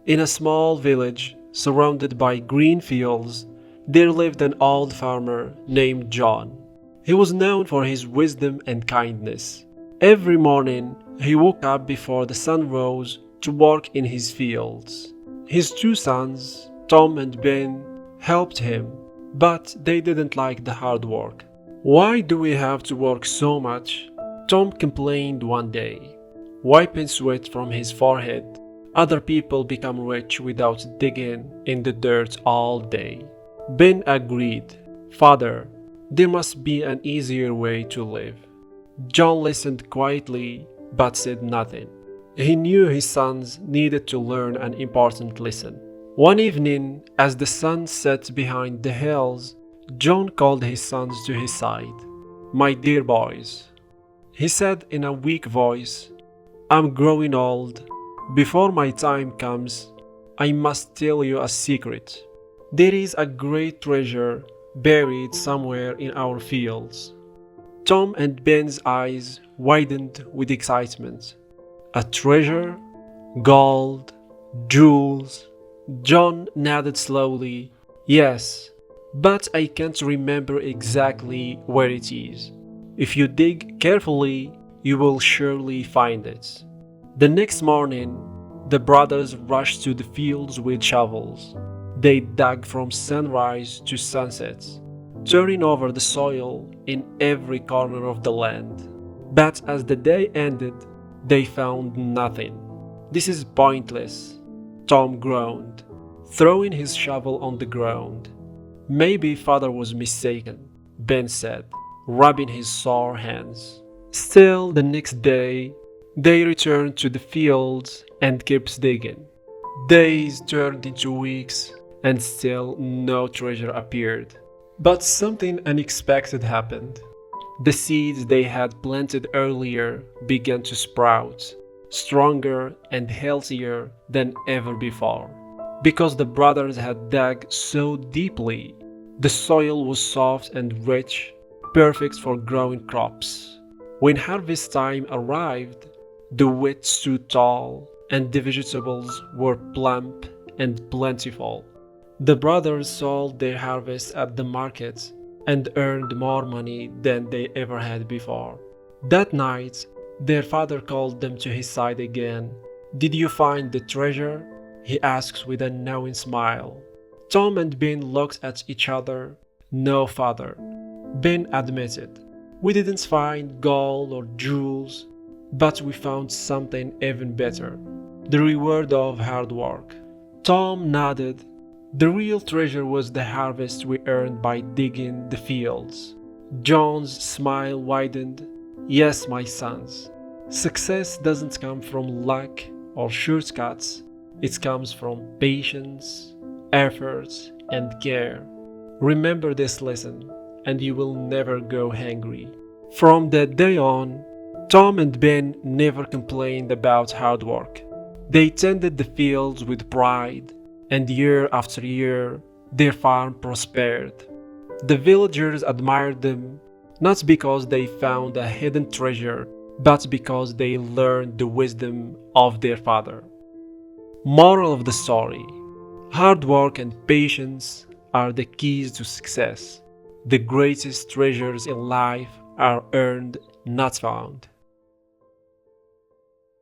In a small village surrounded by green fields, there lived an old farmer named John. He was known for his wisdom and kindness. Every morning, he woke up before the sun rose to work in his fields. His two sons, Tom and Ben, helped him, but they didn't like the hard work. "Why do we have to work so much?" Tom complained one day, wiping sweat from his forehead. "Other people become rich without digging in the dirt all day." Ben agreed, "Father, there must be an easier way to live." John listened quietly but said nothing. He knew his sons needed to learn an important lesson. One evening, as the sun set behind the hills, John called his sons to his side. "My dear boys," he said in a weak voice, "I'm growing old. Before my time comes, I must tell you a secret. There is a great treasure buried somewhere in our fields." Tom and Ben's eyes widened with excitement. "A treasure? Gold? Jewels?" John nodded slowly. "Yes, but I can't remember exactly where it is. If you dig carefully, you will surely find it." The next morning, the brothers rushed to the fields with shovels. They dug from sunrise to sunset, turning over the soil in every corner of the land. But as the day ended, they found nothing. "This is pointless," Tom groaned, throwing his shovel on the ground. "Maybe father was mistaken," Ben said, rubbing his sore hands. Still, the next day, they returned to the fields and kept digging. Days turned into weeks, and still no treasure appeared. But something unexpected happened. The seeds they had planted earlier began to sprout, stronger and healthier than ever before. Because the brothers had dug so deeply, the soil was soft and rich, perfect for growing crops. When harvest time arrived, the wheat stood tall and the vegetables were plump and plentiful. The brothers sold their harvest at the market and earned more money than they ever had before. That night, their father called them to his side again. "Did you find the treasure?" he asked with a knowing smile. Tom and Ben looked at each other. "No, father," Ben admitted. "We didn't find gold or jewels, but we found something even better: the reward of hard work." Tom nodded. The real treasure was the harvest we earned by digging the fields. John's smile widened. "Yes, my sons, success doesn't come from luck or shortcuts. It comes from patience, effort, and care. Remember this lesson, and you will never go hungry." From that day on, Tom and Ben never complained about hard work. They tended the fields with pride, and year after year, their farm prospered. The villagers admired them, not because they found a hidden treasure, but because they learned the wisdom of their father. Moral of the story: hard work and patience are the keys to success. The greatest treasures in life are earned, not found.